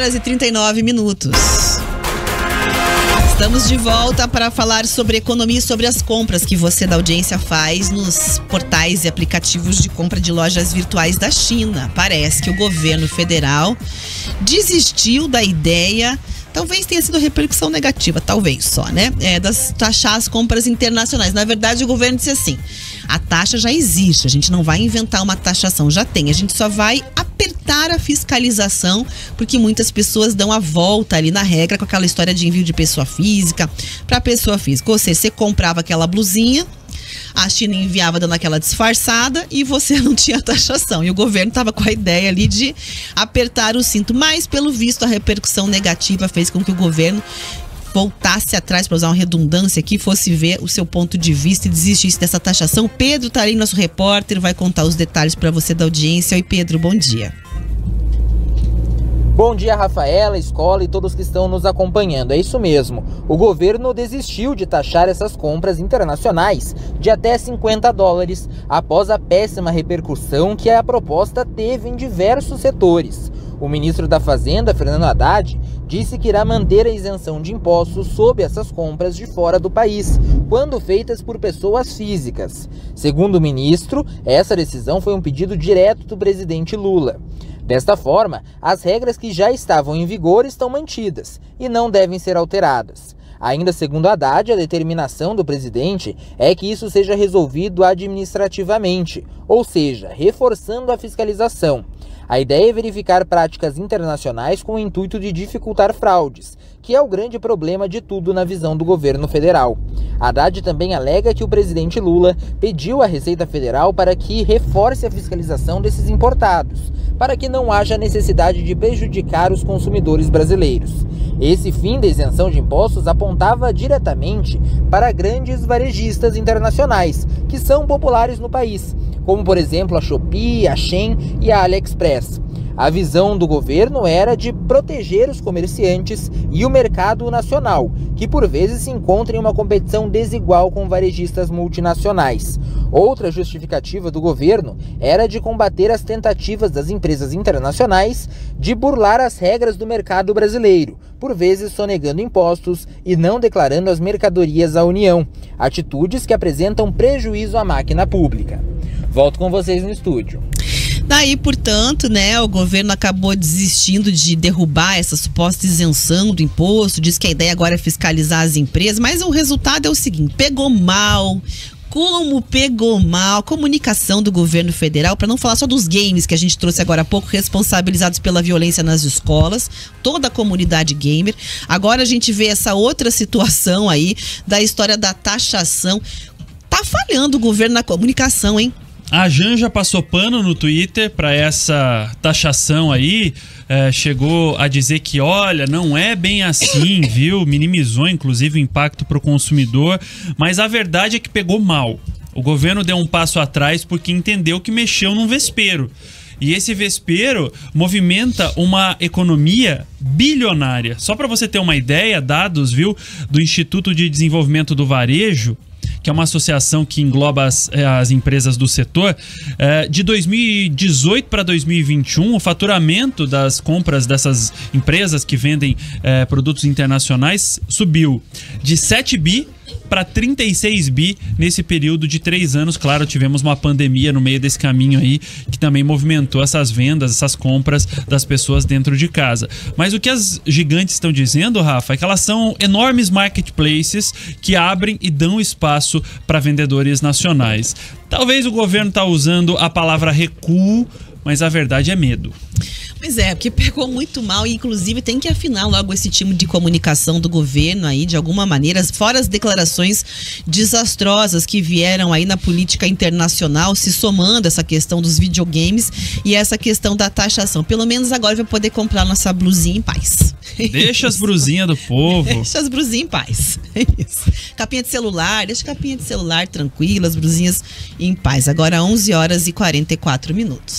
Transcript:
horas e 39 minutos. Estamos de volta para falar sobre economia e sobre as compras que você da audiência faz nos portais e aplicativos de compra de lojas virtuais da China. Parece que o governo federal desistiu da ideia, talvez tenha sido repercussão negativa, talvez só, né? Das taxar as compras internacionais. Na verdade, o governo disse assim: a taxa já existe, a gente não vai inventar uma taxação, já tem, a gente só vai apertar a fiscalização, porque muitas pessoas dão a volta ali na regra com aquela história de envio de pessoa física para pessoa física. Ou seja, você comprava aquela blusinha, a China enviava dando aquela disfarçada e você não tinha taxação. E o governo estava com a ideia ali de apertar o cinto. Mas, pelo visto, a repercussão negativa fez com que o governo voltasse atrás, para usar uma redundância aqui, fosse ver o seu ponto de vista e desistisse dessa taxação. Pedro Tarim, nosso repórter, vai contar os detalhes para você da audiência. Oi, Pedro, bom dia. Bom dia, Rafaela, escola e todos que estão nos acompanhando. É isso mesmo, o governo desistiu de taxar essas compras internacionais de até $50 após a péssima repercussão que a proposta teve em diversos setores. O ministro da Fazenda, Fernando Haddad, disse que irá manter a isenção de impostos sobre essas compras de fora do país, quando feitas por pessoas físicas. Segundo o ministro, essa decisão foi um pedido direto do presidente Lula. Desta forma, as regras que já estavam em vigor estão mantidas e não devem ser alteradas. Ainda segundo Haddad, a determinação do presidente é que isso seja resolvido administrativamente, ou seja, reforçando a fiscalização. A ideia é verificar práticas internacionais com o intuito de dificultar fraudes, que é o grande problema de tudo na visão do governo federal. Haddad também alega que o presidente Lula pediu à Receita Federal para que reforce a fiscalização desses importados, para que não haja necessidade de prejudicar os consumidores brasileiros. Esse fim da isenção de impostos apontava diretamente para grandes varejistas internacionais, que são populares no país, como por exemplo a Shopee, a Shein e a AliExpress. A visão do governo era de proteger os comerciantes e o mercado nacional, que por vezes se encontra em uma competição desigual com varejistas multinacionais. Outra justificativa do governo era de combater as tentativas das empresas internacionais de burlar as regras do mercado brasileiro, por vezes sonegando impostos e não declarando as mercadorias à União, atitudes que apresentam prejuízo à máquina pública. Volto com vocês no estúdio. Daí, portanto, né, o governo acabou desistindo de derrubar essa suposta isenção do imposto, diz que a ideia agora é fiscalizar as empresas, mas o resultado é o seguinte: pegou mal. Como pegou mal a comunicação do governo federal, para não falar só dos games que a gente trouxe agora há pouco, responsabilizados pela violência nas escolas, toda a comunidade gamer. Agora a gente vê essa outra situação aí da história da taxação. Tá falhando o governo na comunicação, hein? A Janja passou pano no Twitter para essa taxação aí, chegou a dizer que, olha, não é bem assim, viu? Minimizou, inclusive, o impacto para o consumidor, mas a verdade é que pegou mal. O governo deu um passo atrás porque entendeu que mexeu num vespeiro. E esse vespeiro movimenta uma economia bilionária. Só para você ter uma ideia, dados, viu, do Instituto de Desenvolvimento do Varejo, que é uma associação que engloba as empresas do setor, de 2018 para 2021, o faturamento das compras dessas empresas que vendem produtos internacionais subiu de 7 bi para 36 bi nesse período de 3 anos. Claro, tivemos uma pandemia no meio desse caminho aí, que também movimentou essas vendas, essas compras das pessoas dentro de casa. Mas o que as gigantes estão dizendo, Rafa, é que elas são enormes marketplaces que abrem e dão espaço para vendedores nacionais. Talvez o governo está usando a palavra recuo, mas a verdade é medo. Pois é, porque pegou muito mal e inclusive tem que afinar logo esse time de comunicação do governo aí, de alguma maneira, fora as declarações desastrosas que vieram aí na política internacional, se somando essa questão dos videogames e essa questão da taxação. Pelo menos agora vai poder comprar nossa blusinha em paz. Deixa as brusinhas do povo. Deixa as brusinhas em paz. É isso. Capinha de celular, deixa a capinha de celular tranquila, as brusinhas em paz. Agora 11 horas e 44 minutos.